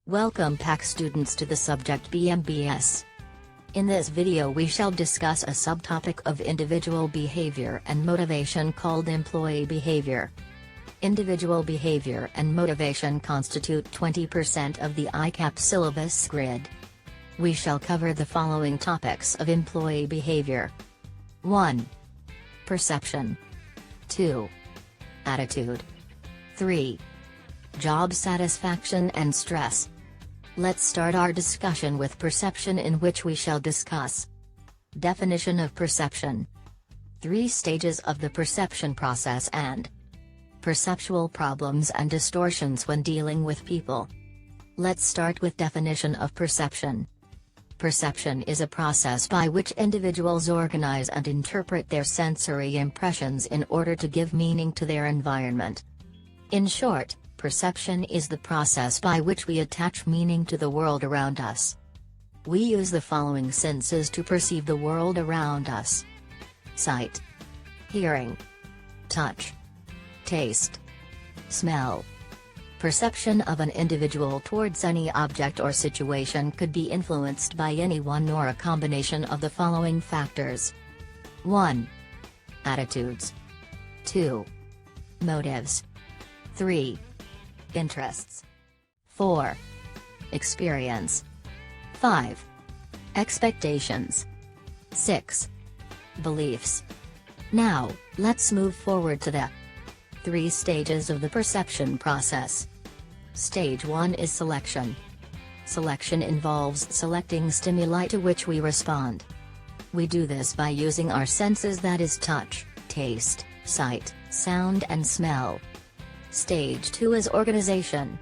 Welcome back students to the subject BMBS. In this video we shall discuss a subtopic of individual behavior and motivation called employee behavior. Individual behavior and motivation constitute 20% of the ICAP syllabus grid. We shall cover the following topics of employee behavior. 1. Perception. 2. Attitude. 3. Job satisfaction and stress. Let's start our discussion with perception, in which we shall discuss definition of perception, 3 stages of the perception process, and perceptual problems and distortions when dealing with people. Let's start with definition of perception. Perception is a process by which individuals organize and interpret their sensory impressions in order to give meaning to their environment. In short, perception is the process by which we attach meaning to the world around us. We use the following senses to perceive the world around us: sight, hearing, touch, taste, smell. Perception of an individual towards any object or situation could be influenced by any one or a combination of the following factors. 1. Attitudes. 2. Motives. 3. Interests. 4. Experience. 5. Expectations. 6. Beliefs. Now, let's move forward to the 3 stages of the perception process. Stage 1 is selection. Selection involves selecting stimuli to which we respond. We do this by using our senses, that is touch, taste, sight, sound and smell. Stage 2 is organization.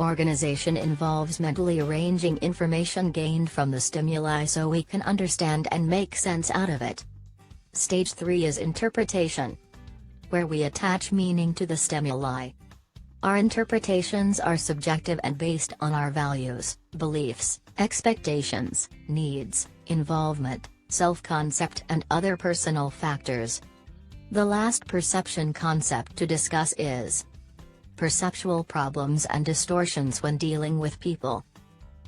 Organization involves mentally arranging information gained from the stimuli so we can understand and make sense out of it. Stage 3 is interpretation, where we attach meaning to the stimuli. Our interpretations are subjective and based on our values, beliefs, expectations, needs, involvement, self-concept and other personal factors. The last perception concept to discuss is perceptual problems and distortions when dealing with people.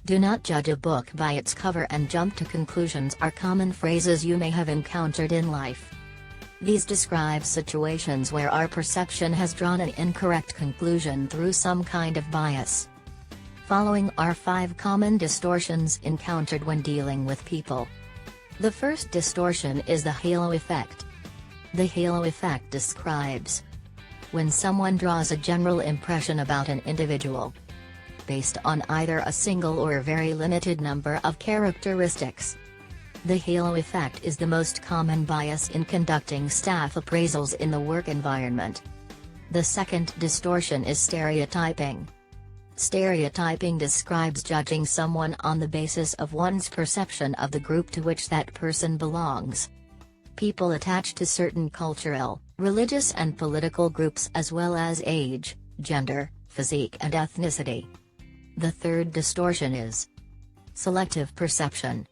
Do not judge a book by its cover and jump to conclusions are common phrases you may have encountered in life. These describe situations where our perception has drawn an incorrect conclusion through some kind of bias. Following are 5 common distortions encountered when dealing with people. The first distortion is the halo effect. The halo effect describes when someone draws a general impression about an individual based on either a single or very limited number of characteristics. The halo effect is the most common bias in conducting staff appraisals in the work environment. The second distortion is stereotyping. Stereotyping describes judging someone on the basis of one's perception of the group to which that person belongs. People attach to certain cultural, religious and political groups as well as age, gender, physique and ethnicity. The third distortion is selective perception.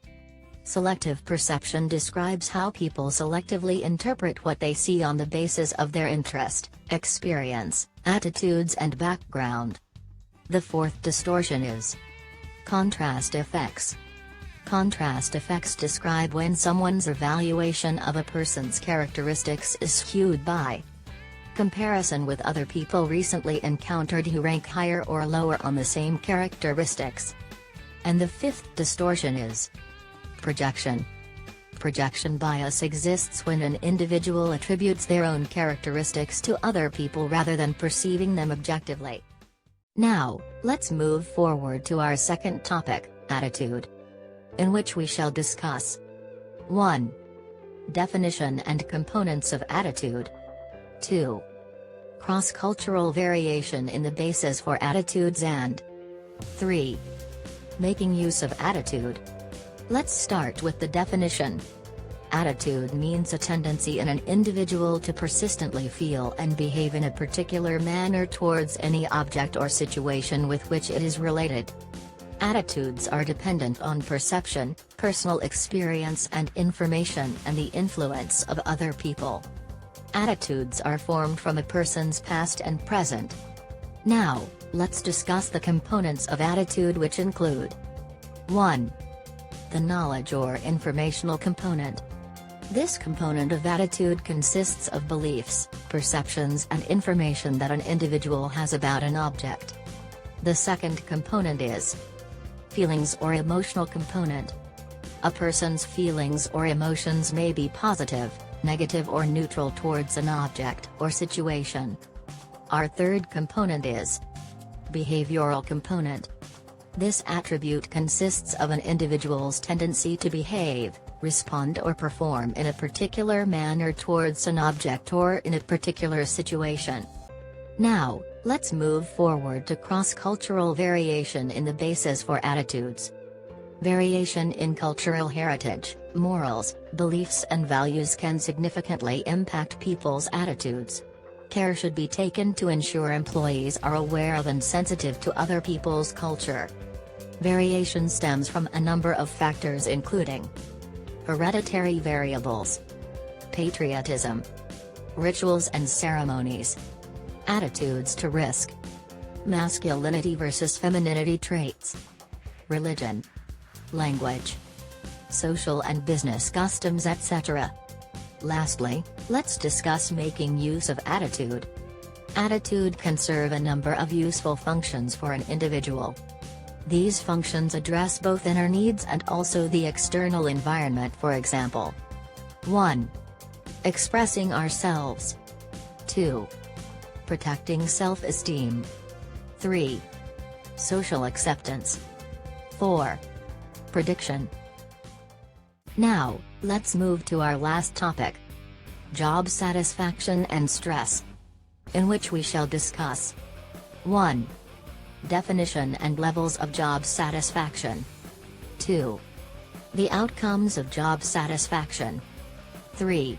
Selective perception describes how people selectively interpret what they see on the basis of their interest, experience, attitudes and background. The fourth distortion is contrast effects. Contrast effects describe when someone's evaluation of a person's characteristics is skewed by comparison with other people recently encountered who rank higher or lower on the same characteristics. And the fifth distortion is projection. Projection bias exists when an individual attributes their own characteristics to other people rather than perceiving them objectively. Now, let's move forward to our second topic, attitude, in which we shall discuss 1. Definition and components of attitude. 2. Cross-cultural variation in the basis for attitudes, and 3. Making use of attitude. Let's start with the definition. Attitude means a tendency in an individual to persistently feel and behave in a particular manner towards any object or situation with which it is related. Attitudes are dependent on perception, personal experience and information and the influence of other people. Attitudes are formed from a person's past and present. Now, let's discuss the components of attitude, which include 1. The knowledge or informational component. This component of attitude consists of beliefs, perceptions and information that an individual has about an object. The second component is feelings or emotional component. A person's feelings or emotions may be positive, negative or neutral towards an object or situation. Our third component is behavioral component. This attribute consists of an individual's tendency to behave, respond or perform in a particular manner towards an object or in a particular situation. Now, let's move forward to cross-cultural variation in the basis for attitudes. Variation in cultural heritage, morals, beliefs and values can significantly impact people's attitudes. Care should be taken to ensure employees are aware of and sensitive to other people's culture. Variation stems from a number of factors including hereditary variables, patriotism, rituals and ceremonies, attitudes to risk, masculinity versus femininity traits, religion, language, social and business customs, etc. Lastly, let's discuss making use of attitude. Attitude can serve a number of useful functions for an individual. These functions address both inner needs and also the external environment. For example, 1. Expressing ourselves. 2. Protecting self-esteem. 3. Social acceptance. 4. Prediction. Now, let's move to our last topic: job satisfaction and stress, in which we shall discuss 1. Definition and levels of job satisfaction. 2. The outcomes of job satisfaction. 3.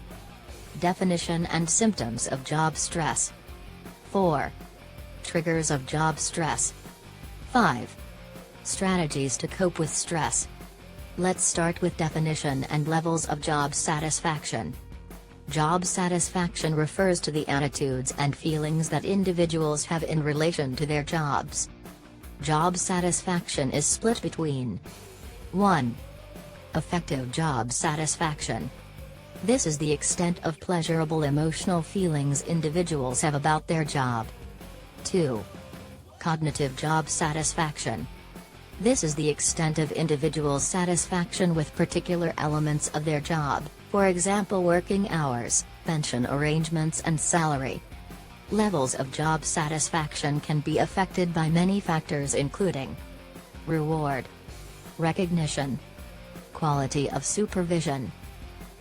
Definition and symptoms of job stress. 4. Triggers of job stress. 5. Strategies to cope with stress. Let's start with definition and levels of job satisfaction. Job satisfaction refers to the attitudes and feelings that individuals have in relation to their jobs. Job satisfaction is split between 1. Affective job satisfaction. This is the extent of pleasurable emotional feelings individuals have about their job. 2. Cognitive job satisfaction. This is the extent of individuals' satisfaction with particular elements of their job, for example working hours, pension arrangements and salary. Levels of job satisfaction can be affected by many factors including reward, recognition, quality of supervision,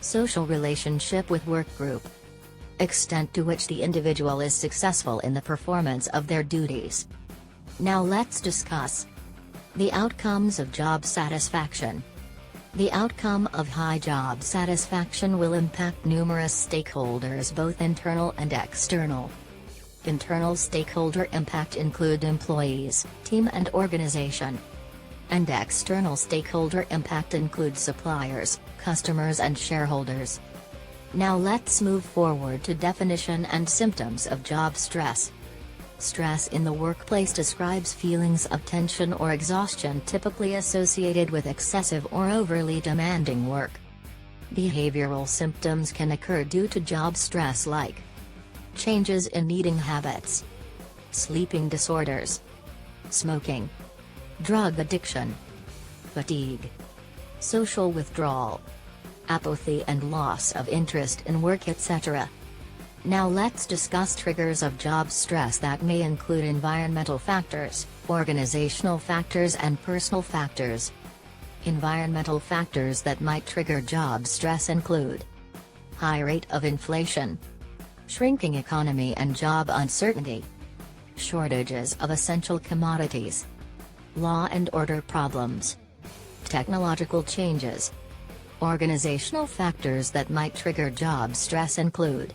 social relationship with work group, extent to which the individual is successful in the performance of their duties. Now let's discuss the outcomes of job satisfaction. The outcome of high job satisfaction will impact numerous stakeholders, both internal and external. Internal stakeholder impact include employees, team and organization. And external stakeholder impact includes suppliers, customers and shareholders. Now let's move forward to definition and symptoms of job stress. Stress in the workplace describes feelings of tension or exhaustion typically associated with excessive or overly demanding work. Behavioral symptoms can occur due to job stress like changes in eating habits, sleeping disorders, smoking, drug addiction, fatigue, social withdrawal, apathy and loss of interest in work, etc. Now let's discuss triggers of job stress that may include environmental factors, organizational factors and personal factors. Environmental factors that might trigger job stress include high rate of inflation, shrinking economy and job uncertainty, shortages of essential commodities, law and order problems, technological changes. Organizational factors that might trigger job stress include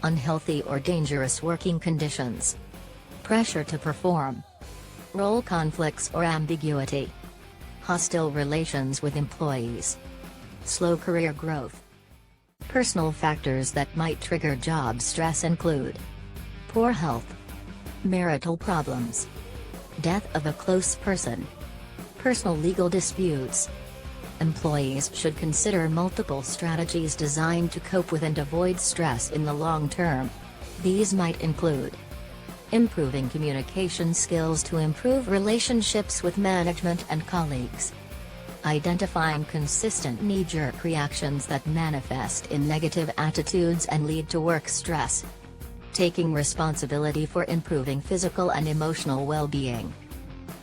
unhealthy or dangerous working conditions, pressure to perform, role conflicts or ambiguity, hostile relations with employees, slow career growth. Personal factors that might trigger job stress include poor health, Marital problems. Death of a close person. Personal legal disputes. Employees should consider multiple strategies designed to cope with and avoid stress in the long term. These might include improving communication skills to improve relationships with management and colleagues, identifying consistent knee-jerk reactions that manifest in negative attitudes and lead to work stress, taking responsibility for improving physical and emotional well-being.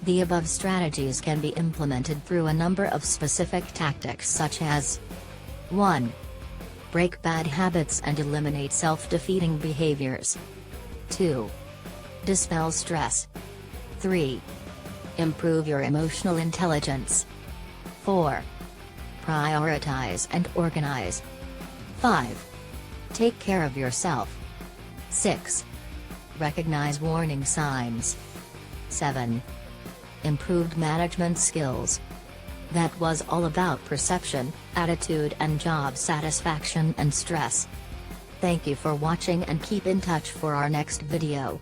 The above strategies can be implemented through a number of specific tactics such as 1. Break bad habits and eliminate self-defeating behaviors. 2. Dispel stress. 3. Improve your emotional intelligence. 4. Prioritize and organize. 5. Take care of yourself. 6. Recognize warning signs. 7. Improved management skills. That was all about perception, attitude and job satisfaction and stress. Thank you for watching and keep in touch for our next video.